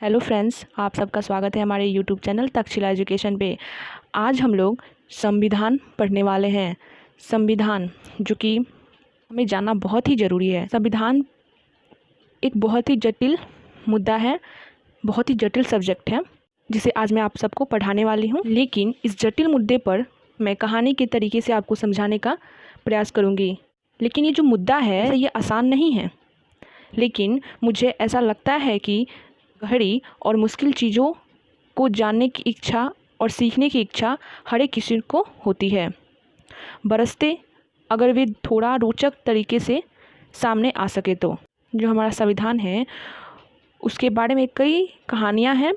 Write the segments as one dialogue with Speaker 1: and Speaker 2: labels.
Speaker 1: Hello friends, आप सबका स्वागत है हमारे यूट्यूब चैनल तक्षशिला एजुकेशन पे। आज हम लोग संविधान पढ़ने वाले हैं। संविधान जो कि हमें जानना बहुत ही ज़रूरी है। संविधान एक बहुत ही जटिल मुद्दा है, बहुत ही जटिल सब्जेक्ट है जिसे आज मैं आप सबको पढ़ाने वाली हूँ। लेकिन इस जटिल मुद्दे पर मैं कहानी के तरीके से आपको समझाने का प्रयास करूँगी। लेकिन ये जो मुद्दा है ये आसान नहीं है, लेकिन मुझे ऐसा लगता है कि गहरी और मुश्किल चीज़ों को जानने की इच्छा और सीखने की इच्छा हर एक किसी को होती है, बरसते अगर वे थोड़ा रोचक तरीके से सामने आ सके तो। जो हमारा संविधान है उसके बारे में कई कहानियाँ हैं,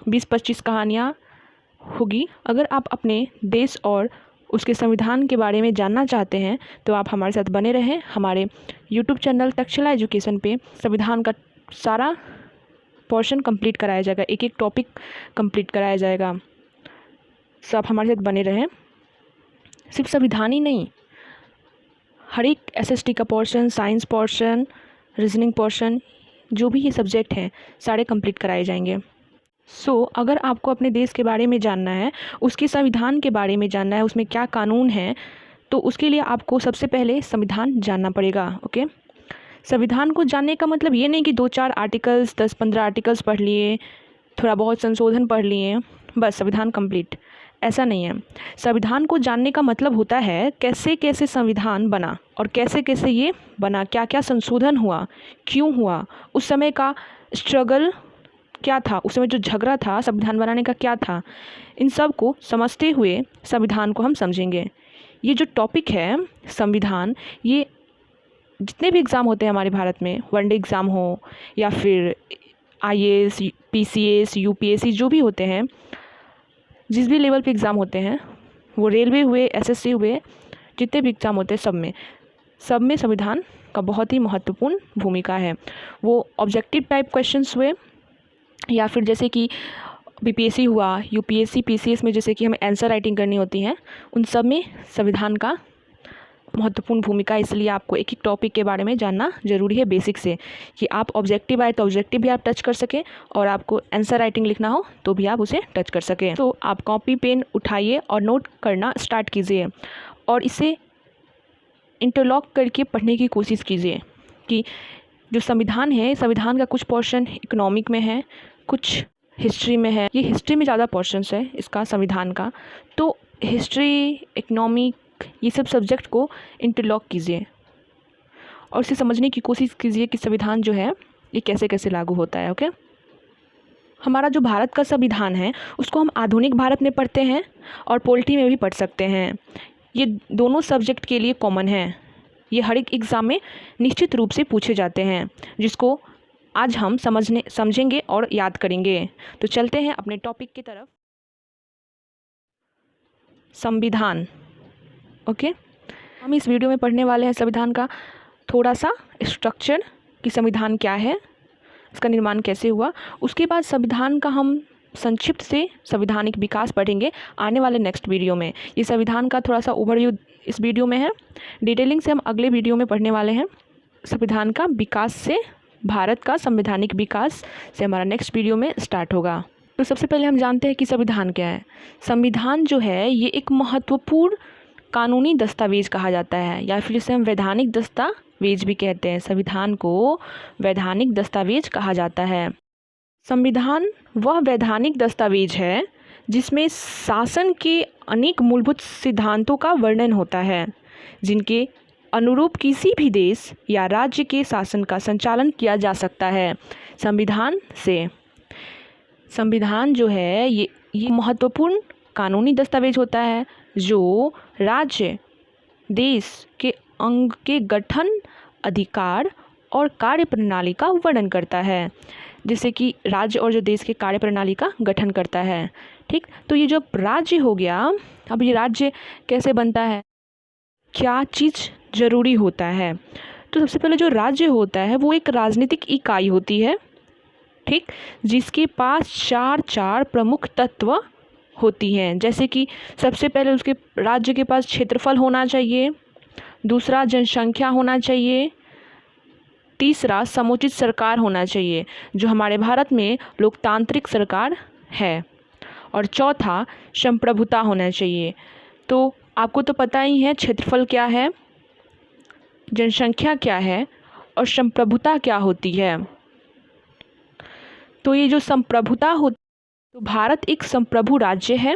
Speaker 1: 20-25 कहानियाँ होगी। अगर आप अपने देश और उसके संविधान के बारे में जानना चाहते हैं तो आप हमारे साथ बने रहें। हमारे यूट्यूब चैनल तक्षशिला एजुकेशन पे संविधान का सारा पोर्शन कंप्लीट कराया जाएगा, एक एक टॉपिक कंप्लीट कराया जाएगा। सो आप हमारे साथ बने रहें। सिर्फ संविधान ही नहीं, हर एक एसएसटी का portion, science portion, reasoning portion, जो भी ये सब्जेक्ट हैं सारे कंप्लीट कराए जाएंगे। सो अगर आपको अपने देश के बारे में जानना है, उसके संविधान के बारे में जानना है, उसमें क्या कानून है, तो उसके लिए आपको सबसे पहले संविधान जानना पड़ेगा। ओके, संविधान को जानने का मतलब ये नहीं कि 2-4 आर्टिकल्स, 10-15 आर्टिकल्स पढ़ लिए, थोड़ा बहुत संशोधन पढ़ लिए, बस संविधान कंप्लीट, ऐसा नहीं है। संविधान को जानने का मतलब होता है कैसे कैसे संविधान बना और कैसे कैसे ये बना, क्या क्या संशोधन हुआ, क्यों हुआ, उस समय का स्ट्रगल क्या था, उस समय जो झगड़ा था संविधान बनाने का क्या था, इन सब को समझते हुए संविधान को हम समझेंगे। ये जो टॉपिक है संविधान, ये जितने भी एग्ज़ाम होते हैं हमारे भारत में, वनडे एग्ज़ाम हो या फिर आईएएस, पीसीएस, यूपीएससी, जो भी होते हैं, जिस भी लेवल पे एग्ज़ाम होते हैं, वो रेलवे हुए, एसएससी हुए, जितने भी एग्ज़ाम होते हैं सब में संविधान का बहुत ही महत्वपूर्ण भूमिका है। वो ऑब्जेक्टिव टाइप क्वेश्चंस हुए या फिर जैसे कि बीपीएससी हुआ, यूपीएससी, पीसीएस में जैसे कि हमें आंसर राइटिंग करनी होती है, उन सब में संविधान का महत्वपूर्ण भूमिका। इसलिए आपको एक एक टॉपिक के बारे में जानना ज़रूरी है बेसिक से, कि आप ऑब्जेक्टिव आए तो ऑब्जेक्टिव भी आप टच कर सकें और आपको आंसर राइटिंग लिखना हो तो भी आप उसे टच कर सकें। तो आप कॉपी पेन उठाइए और नोट करना स्टार्ट कीजिए और इसे इंटरलॉक करके पढ़ने की कोशिश कीजिए कि जो संविधान है, संविधान का कुछ पोर्शन इकोनॉमिक में है, कुछ हिस्ट्री में है। ये हिस्ट्री में ज़्यादा पोर्शंस है इसका संविधान का, तो हिस्ट्री, इकोनॉमिक, ये सब सब्जेक्ट को इंटरलॉक कीजिए और इसे समझने की कोशिश कीजिए कि संविधान जो है ये कैसे कैसे लागू होता है। ओके, हमारा जो भारत का संविधान है उसको हम आधुनिक भारत में पढ़ते हैं और पॉलिटी में भी पढ़ सकते हैं। ये दोनों सब्जेक्ट के लिए कॉमन है। ये हर एक एग्ज़ाम में निश्चित रूप से पूछे जाते हैं, जिसको आज हम समझेंगे और याद करेंगे। तो चलते हैं अपने टॉपिक की तरफ। संविधान। ओके, हम इस वीडियो में पढ़ने वाले हैं संविधान का थोड़ा सा स्ट्रक्चर, कि संविधान क्या है, इसका निर्माण कैसे हुआ। उसके बाद संविधान का हम संक्षिप्त से संवैधानिक विकास पढ़ेंगे आने वाले नेक्स्ट वीडियो में। ये संविधान का थोड़ा सा ओवरव्यू इस वीडियो में है, डिटेलिंग से हम अगले वीडियो में पढ़ने वाले हैं। संविधान का विकास से, भारत का संवैधानिक विकास से हमारा नेक्स्ट वीडियो में स्टार्ट होगा। तो सबसे पहले हम जानते हैं कि संविधान क्या है। संविधान जो है ये एक महत्वपूर्ण कानूनी दस्तावेज कहा जाता है, या फिर इसे हम वैधानिक दस्तावेज भी कहते हैं। संविधान को वैधानिक दस्तावेज कहा जाता है। संविधान वह वैधानिक दस्तावेज है जिसमें शासन के अनेक मूलभूत सिद्धांतों का वर्णन होता है, जिनके अनुरूप किसी भी देश या राज्य के शासन का संचालन किया जा सकता है। संविधान से, संविधान जो है ये महत्वपूर्ण कानूनी दस्तावेज होता है जो राज्य, देश के अंग के गठन, अधिकार और कार्यप्रणाली का वर्णन करता है। जैसे कि राज्य और जो देश के कार्यप्रणाली का गठन करता है। ठीक, तो ये जो राज्य हो गया, अब ये राज्य कैसे बनता है, क्या चीज़ ज़रूरी होता है। तो सबसे पहले जो राज्य होता है वो एक राजनीतिक इकाई होती है, ठीक, जिसके पास चार प्रमुख तत्व होती हैं। जैसे कि सबसे पहले उसके राज्य के पास क्षेत्रफल होना चाहिए, दूसरा जनसंख्या होना चाहिए, तीसरा समुचित सरकार होना चाहिए, जो हमारे भारत में लोकतांत्रिक सरकार है। और चौथा संप्रभुता होना चाहिए। तो आपको तो पता ही है क्षेत्रफल क्या है, जनसंख्या क्या है और संप्रभुता क्या होती है। तो ये जो संप्रभुता होती, तो भारत एक संप्रभु राज्य है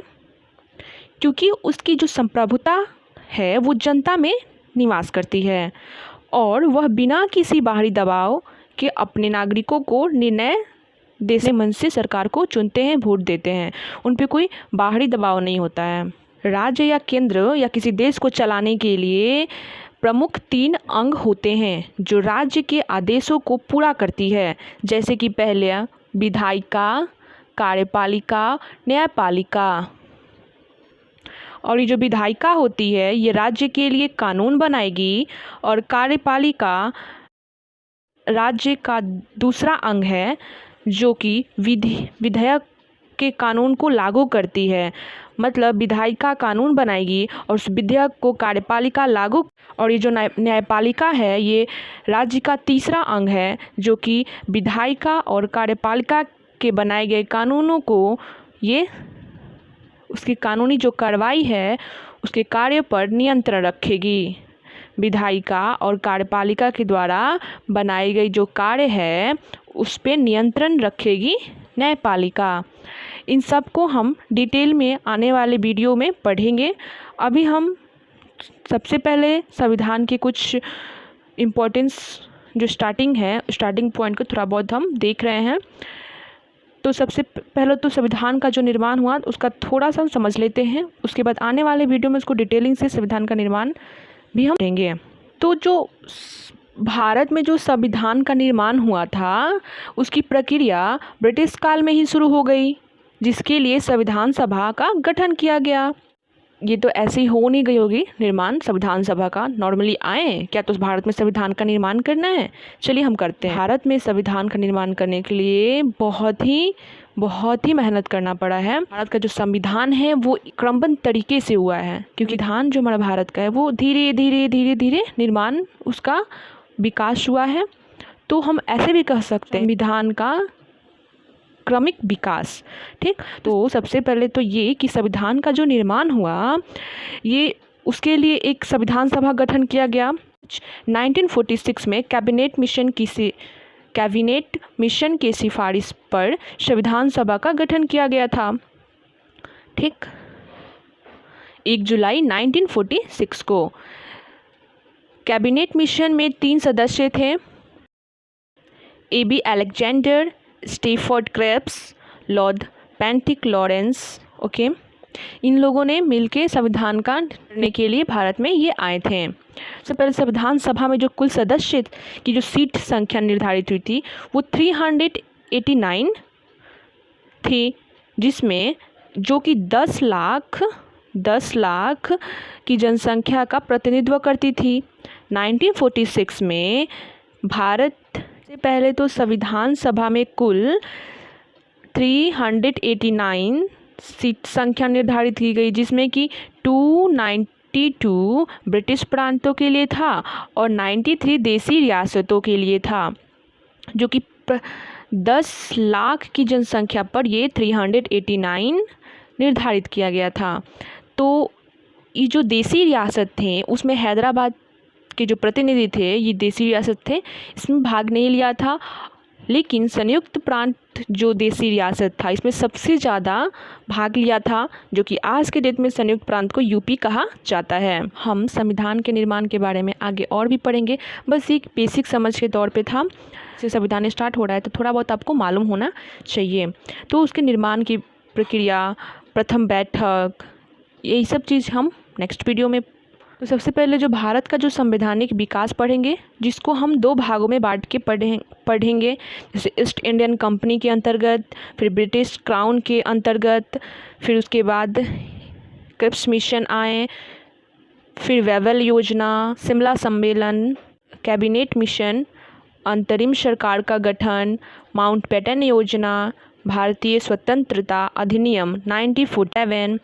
Speaker 1: क्योंकि उसकी जो संप्रभुता है वो जनता में निवास करती है और वह बिना किसी बाहरी दबाव के अपने नागरिकों को निर्णय देने मन से सरकार को चुनते हैं, वोट देते हैं। उन पे कोई बाहरी दबाव नहीं होता है। राज्य या केंद्र या किसी देश को चलाने के लिए प्रमुख 3 अंग होते हैं जो राज्य के आदेशों को पूरा करती है, जैसे कि पहले विधायिका, कार्यपालिका, न्यायपालिका। और ये जो विधायिका होती है ये राज्य के लिए कानून बनाएगी और कार्यपालिका राज्य का दूसरा अंग है जो कि विधेयक के कानून को लागू करती है। मतलब विधायिका कानून बनाएगी और उस विधेयक को कार्यपालिका लागू। और ये जो न्यायपालिका है ये राज्य का तीसरा अंग है जो कि विधायिका और कार्यपालिका के बनाए गए कानूनों को, ये उसकी कानूनी जो कार्रवाई है उसके कार्य पर नियंत्रण रखेगी। विधायिका और कार्यपालिका के द्वारा बनाई गई जो कार्य है उस पर नियंत्रण रखेगी न्यायपालिका। इन सब को हम डिटेल में आने वाले वीडियो में पढ़ेंगे। अभी हम सबसे पहले संविधान के कुछ इम्पोर्टेंस जो स्टार्टिंग पॉइंट को थोड़ा बहुत हम देख रहे हैं। तो सबसे पहले तो संविधान का जो निर्माण हुआ उसका थोड़ा सा समझ लेते हैं, उसके बाद आने वाले वीडियो में उसको डिटेलिंग से संविधान का निर्माण भी हम देंगे। तो जो भारत में जो संविधान का निर्माण हुआ था उसकी प्रक्रिया ब्रिटिश काल में ही शुरू हो गई, जिसके लिए संविधान सभा का गठन किया गया। ये तो ऐसे ही हो नहीं गई होगी निर्माण संविधान सभा का, नॉर्मली आए क्या तो भारत में संविधान का निर्माण करना है, चलिए हम करते हैं। भारत में संविधान का निर्माण करने के लिए बहुत ही मेहनत करना पड़ा है। भारत का जो संविधान है वो क्रमबद्ध तरीके से हुआ है, क्योंकि संविधान जो हमारा भारत का है वो धीरे धीरे निर्माण उसका विकास हुआ है। तो हम ऐसे भी कह सकते हैं संविधान का क्रमिक विकास। ठीक, तो सबसे पहले तो ये कि संविधान का जो निर्माण हुआ ये उसके लिए एक संविधान सभा गठन किया गया। 1946 में कैबिनेट मिशन के सिफारिश पर संविधान सभा का गठन किया गया था। ठीक, 1 जुलाई 1946 को कैबिनेट मिशन में 3 सदस्य थे, AB Alexander, Stafford Cripps, Lord Pethick Lawrence. Okay, इन लोगों ने मिलकर संविधान का करने के लिए भारत में ये आए थे। सबसे पहले संविधान सभा में जो कुल सदस्य की जो सीट संख्या निर्धारित हुई थी वो 389 थी, जिसमें जो कि 10 लाख की जनसंख्या का प्रतिनिधित्व करती थी। 1946 में भारत से पहले तो संविधान सभा में कुल 389 सीट संख्या निर्धारित की गई, जिसमें कि 292 ब्रिटिश प्रांतों के लिए था और 93 देसी रियासतों के लिए था, जो कि 10 लाख की जनसंख्या पर ये 389 निर्धारित किया गया था। तो ये जो देसी रियासत थे उसमें हैदराबाद के जो प्रतिनिधि थे ये देसी रियासत थे, इसमें भाग नहीं लिया था। लेकिन संयुक्त प्रांत जो देसी रियासत था इसमें सबसे ज़्यादा भाग लिया था, जो कि आज के डेट में संयुक्त प्रांत को यूपी कहा जाता है। हम संविधान के निर्माण के बारे में आगे और भी पढ़ेंगे, बस एक बेसिक समझ के तौर पे था। जैसे संविधान स्टार्ट हो रहा है तो थोड़ा बहुत आपको मालूम होना चाहिए। तो उसके निर्माण की प्रक्रिया, प्रथम बैठक, यही सब चीज़ हम नेक्स्ट वीडियो में। तो सबसे पहले जो भारत का जो संवैधानिक विकास पढ़ेंगे, जिसको हम 2 भागों में बांट के पढ़ेंगे, जैसे ईस्ट इंडियन कंपनी के अंतर्गत, फिर ब्रिटिश क्राउन के अंतर्गत, फिर उसके बाद क्रिप्स मिशन आए, फिर वेवल योजना, शिमला सम्मेलन, कैबिनेट मिशन, अंतरिम सरकार का गठन, माउंटबेटन योजना, भारतीय स्वतंत्रता अधिनियम 1947,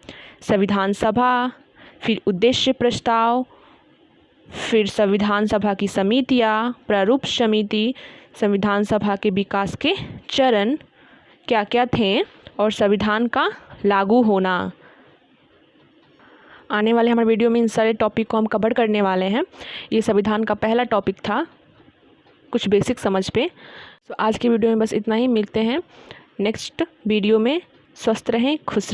Speaker 1: संविधान सभा, फिर उद्देश्य प्रस्ताव, फिर संविधान सभा की समितियाँ, प्रारूप समिति, संविधान सभा के विकास के चरण क्या क्या थे और संविधान का लागू होना। आने वाले हमारे वीडियो में इन सारे टॉपिक को हम कवर करने वाले हैं। ये संविधान का पहला टॉपिक था, कुछ बेसिक समझ पे। तो आज की वीडियो में बस इतना ही। मिलते हैं नेक्स्ट वीडियो में। स्वस्थ रहें, खुश रहें।